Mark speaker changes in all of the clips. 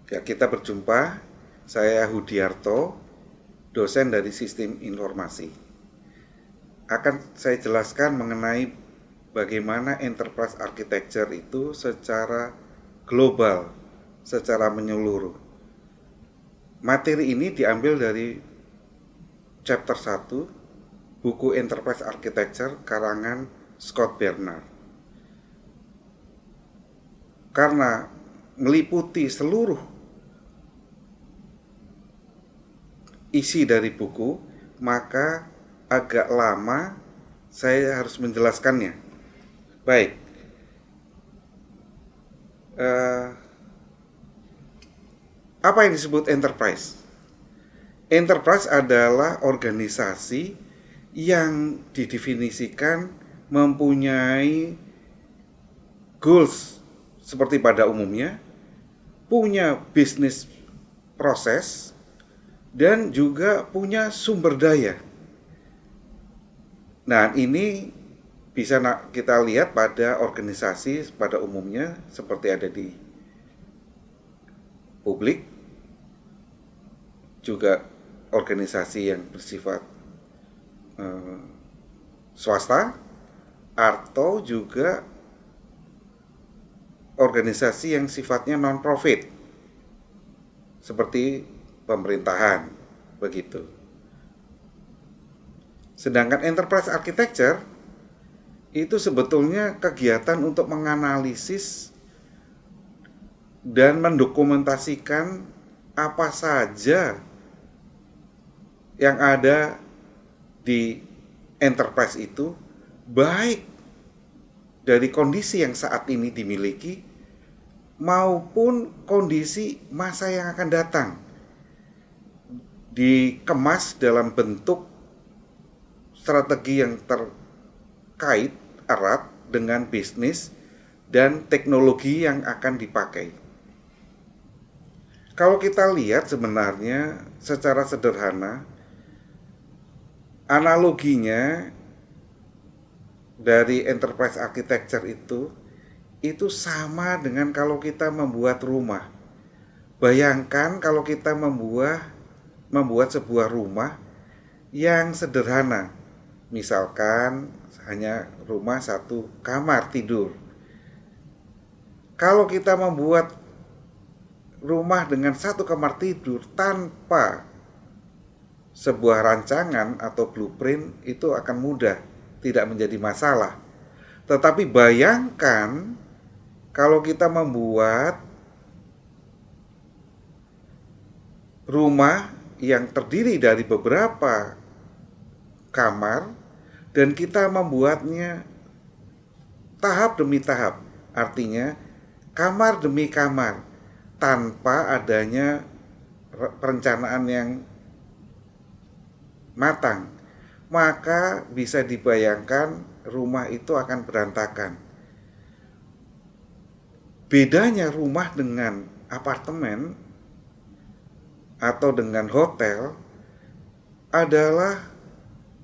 Speaker 1: Ya, kita berjumpa. Saya Hudiarto, dosen dari Sistem Informasi. Akan saya jelaskan mengenai bagaimana enterprise architecture itu secara global, secara menyeluruh. Materi ini diambil dari chapter 1 buku Enterprise Architecture karangan Scott Bernard. Karena meliputi seluruh isi dari buku, maka agak lama saya harus menjelaskannya. Baik, apa yang disebut enterprise? Enterprise adalah organisasi yang didefinisikan mempunyai goals seperti pada umumnya, punya bisnis proses, dan juga punya sumber daya. Nah, ini bisa kita lihat pada organisasi pada umumnya seperti ada di publik, juga organisasi yang bersifat swasta, atau juga organisasi yang sifatnya non-profit seperti pemerintahan, begitu. Sedangkan enterprise architecture itu sebetulnya kegiatan untuk menganalisis dan mendokumentasikan apa saja yang ada di enterprise itu, baik dari kondisi yang saat ini dimiliki maupun kondisi masa yang akan datang, dikemas dalam bentuk strategi yang terkait erat dengan bisnis dan teknologi yang akan dipakai. Kalau kita lihat sebenarnya secara sederhana, analoginya dari enterprise architecture itu sama dengan kalau kita membuat rumah. Bayangkan kalau kita membuat sebuah rumah yang sederhana, misalkan hanya rumah satu kamar tidur. Kalau kita membuat rumah dengan satu kamar tidur tanpa sebuah rancangan atau blueprint, itu akan mudah, tidak menjadi masalah. Tetapi bayangkan kalau kita membuat rumah yang terdiri dari beberapa kamar dan kita membuatnya tahap demi tahap, artinya kamar demi kamar, tanpa adanya perencanaan yang matang, maka bisa dibayangkan rumah itu akan berantakan. Bedanya rumah dengan apartemen atau dengan hotel adalah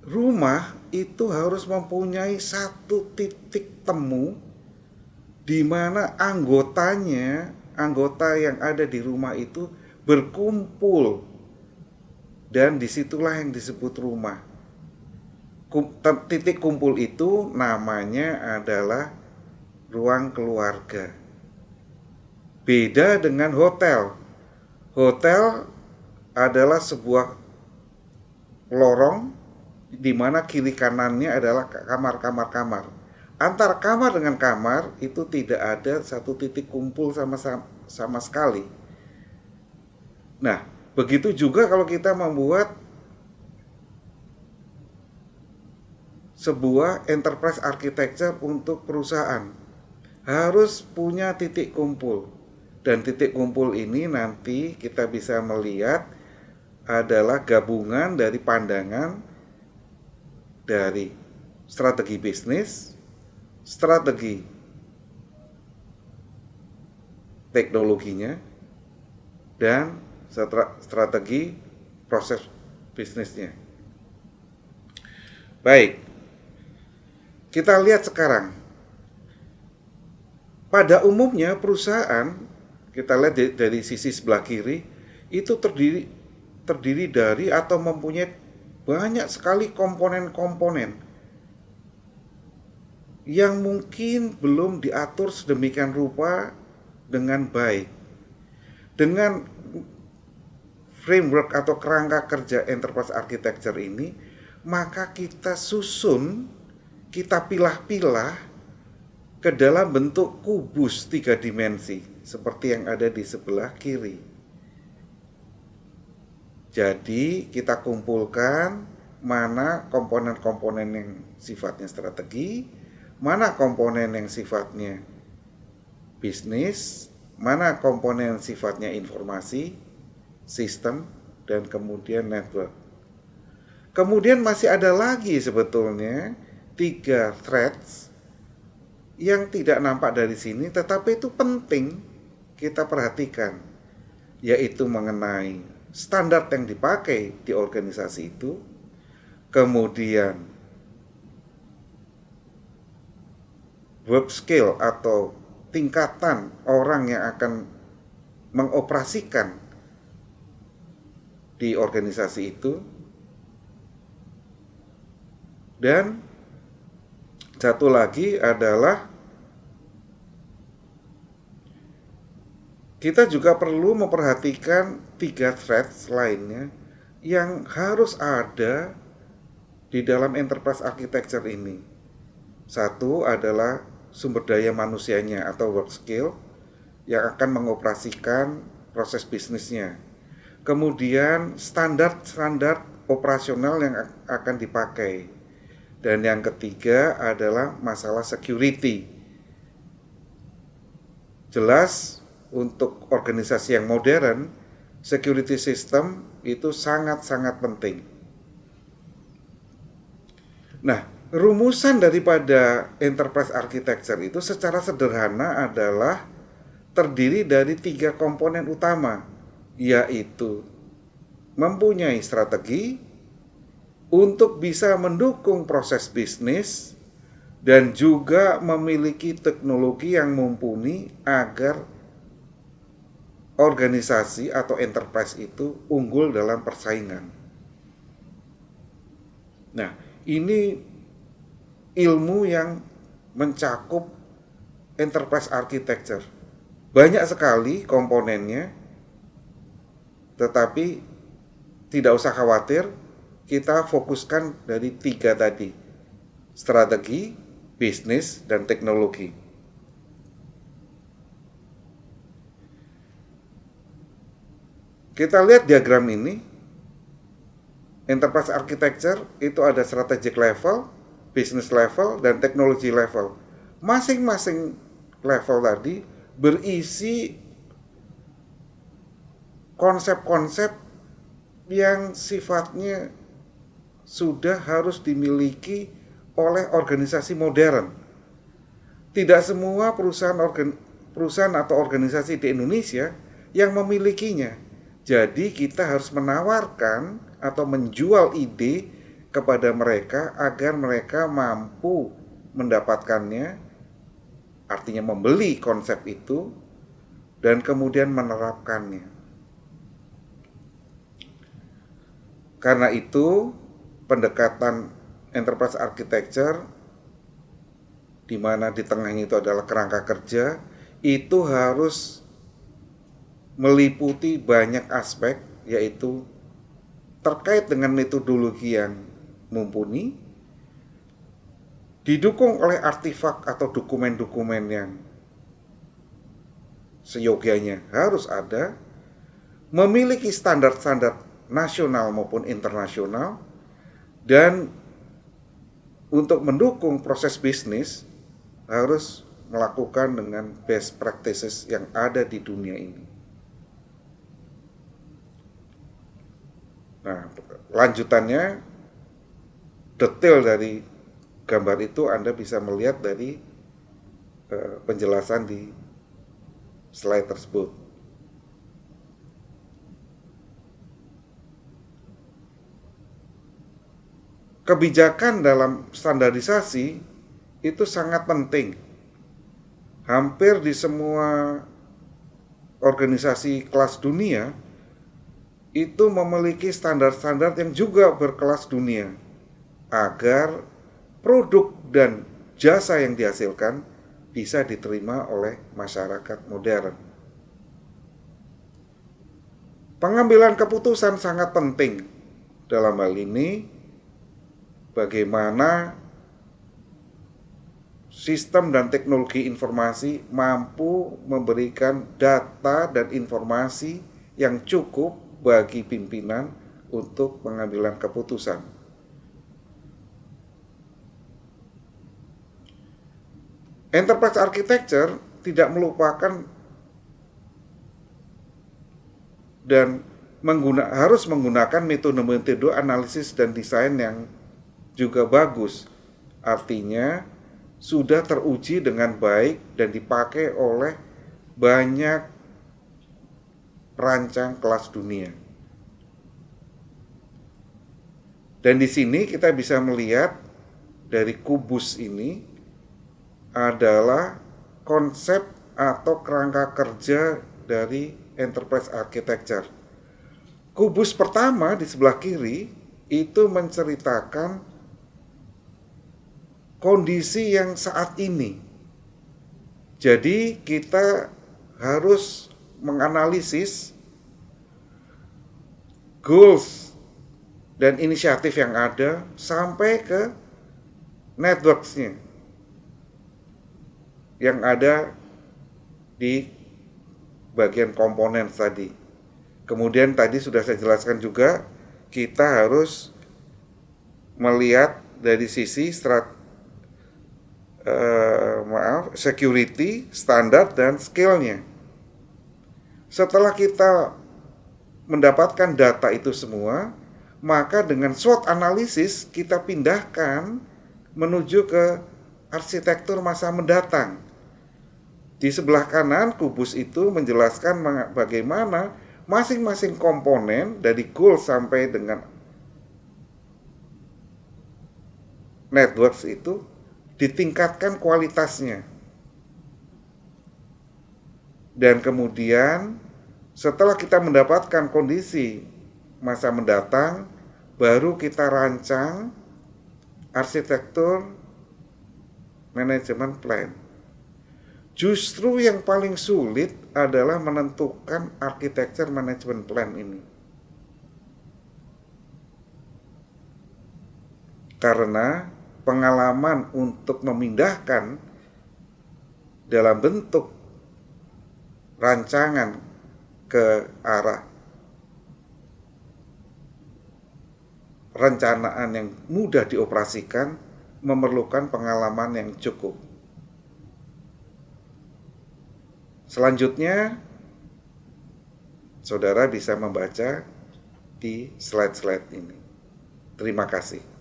Speaker 1: rumah itu harus mempunyai satu titik temu di mana anggota yang ada di rumah itu berkumpul, dan disitulah yang disebut rumah. Titik kumpul itu namanya adalah ruang keluarga. Beda dengan hotel. Hotel adalah sebuah lorong di mana kiri kanannya adalah kamar-kamar. Antara kamar dengan kamar itu tidak ada satu titik kumpul sama sekali. Nah, begitu juga kalau kita membuat sebuah enterprise architecture untuk perusahaan, harus punya titik kumpul. Dan titik kumpul ini nanti kita bisa melihat adalah gabungan dari pandangan dari strategi bisnis, strategi teknologinya, dan strategi proses bisnisnya. Baik, kita lihat sekarang. Pada umumnya perusahaan kita lihat dari sisi sebelah kiri, itu terdiri dari atau mempunyai banyak sekali komponen-komponen yang mungkin belum diatur sedemikian rupa dengan baik. Dengan framework atau kerangka kerja enterprise architecture ini, maka kita susun, kita pilah-pilah ke dalam bentuk kubus 3 dimensi seperti yang ada di sebelah kiri. Jadi kita kumpulkan mana komponen-komponen yang sifatnya strategi, mana komponen yang sifatnya bisnis, mana komponen yang sifatnya informasi, sistem, dan kemudian network. Kemudian masih ada lagi sebetulnya 3 threads yang tidak nampak dari sini, tetapi itu penting kita perhatikan, yaitu mengenai standar yang dipakai di organisasi itu, kemudian work skill atau tingkatan orang yang akan mengoperasikan di organisasi itu, dan satu lagi adalah kita juga perlu memperhatikan 3 threads lainnya yang harus ada di dalam enterprise architecture ini. Satu adalah sumber daya manusianya atau work skill yang akan mengoperasikan proses bisnisnya. Kemudian standar-standar operasional yang akan dipakai. Dan yang ketiga adalah masalah security. Jelas, untuk organisasi yang modern, security system itu sangat-sangat penting. Nah, rumusan daripada enterprise architecture itu secara sederhana adalah terdiri dari 3 komponen utama, yaitu mempunyai strategi untuk bisa mendukung proses bisnis dan juga memiliki teknologi yang mumpuni agar organisasi atau enterprise itu unggul dalam persaingan. Nah, ini ilmu yang mencakup enterprise architecture. Banyak sekali komponennya, tetapi tidak usah khawatir, kita fokuskan dari 3 tadi: strategi, bisnis, dan teknologi. Kita lihat diagram ini. Enterprise architecture itu ada strategic level, business level, dan technology level. Masing-masing level tadi berisi konsep-konsep yang sifatnya sudah harus dimiliki oleh organisasi modern. Tidak semua perusahaan atau organisasi di Indonesia yang memilikinya. Jadi kita harus menawarkan atau menjual ide kepada mereka agar mereka mampu mendapatkannya, artinya membeli konsep itu dan kemudian menerapkannya. Karena itu, pendekatan enterprise architecture, di mana di tengahnya itu adalah kerangka kerja, itu harus meliputi banyak aspek, yaitu terkait dengan metodologi yang mumpuni, didukung oleh artefak atau dokumen-dokumen yang seyogianya harus ada, memiliki standar-standar nasional maupun internasional, dan untuk mendukung proses bisnis harus melakukan dengan best practices yang ada di dunia ini. Nah, lanjutannya, detail dari gambar itu Anda bisa melihat dari penjelasan di slide tersebut. Kebijakan dalam standarisasi itu sangat penting. Hampir di semua organisasi kelas dunia itu memiliki standar-standar yang juga berkelas dunia agar produk dan jasa yang dihasilkan bisa diterima oleh masyarakat modern. Pengambilan keputusan sangat penting dalam hal ini, bagaimana sistem dan teknologi informasi mampu memberikan data dan informasi yang cukup bagi pimpinan untuk pengambilan keputusan. Enterprise architecture tidak melupakan dan harus menggunakan metode-metode analisis dan desain yang juga bagus. Artinya sudah teruji dengan baik dan dipakai oleh banyak perancang kelas dunia. Dan di sini kita bisa melihat dari kubus ini adalah konsep atau kerangka kerja dari enterprise architecture. Kubus pertama di sebelah kiri itu menceritakan kondisi yang saat ini. Jadi kita harus menganalisis goals dan inisiatif yang ada sampai ke networks-nya yang ada di bagian komponen tadi. Kemudian tadi sudah saya jelaskan juga, kita harus melihat dari sisi security, standar, dan skill-nya. Setelah kita mendapatkan data itu semua, maka dengan SWOT analisis kita pindahkan menuju ke arsitektur masa mendatang. Di sebelah kanan kubus itu menjelaskan bagaimana masing-masing komponen dari goal sampai dengan networks itu ditingkatkan kualitasnya. Dan kemudian setelah kita mendapatkan kondisi masa mendatang, baru kita rancang arsitektur manajemen plan. Justru yang paling sulit adalah menentukan arsitektur manajemen plan ini. Karena pengalaman untuk memindahkan dalam bentuk rancangan ke arah rencanaan yang mudah dioperasikan memerlukan pengalaman yang cukup. Selanjutnya, saudara bisa membaca di slide-slide ini. Terima kasih.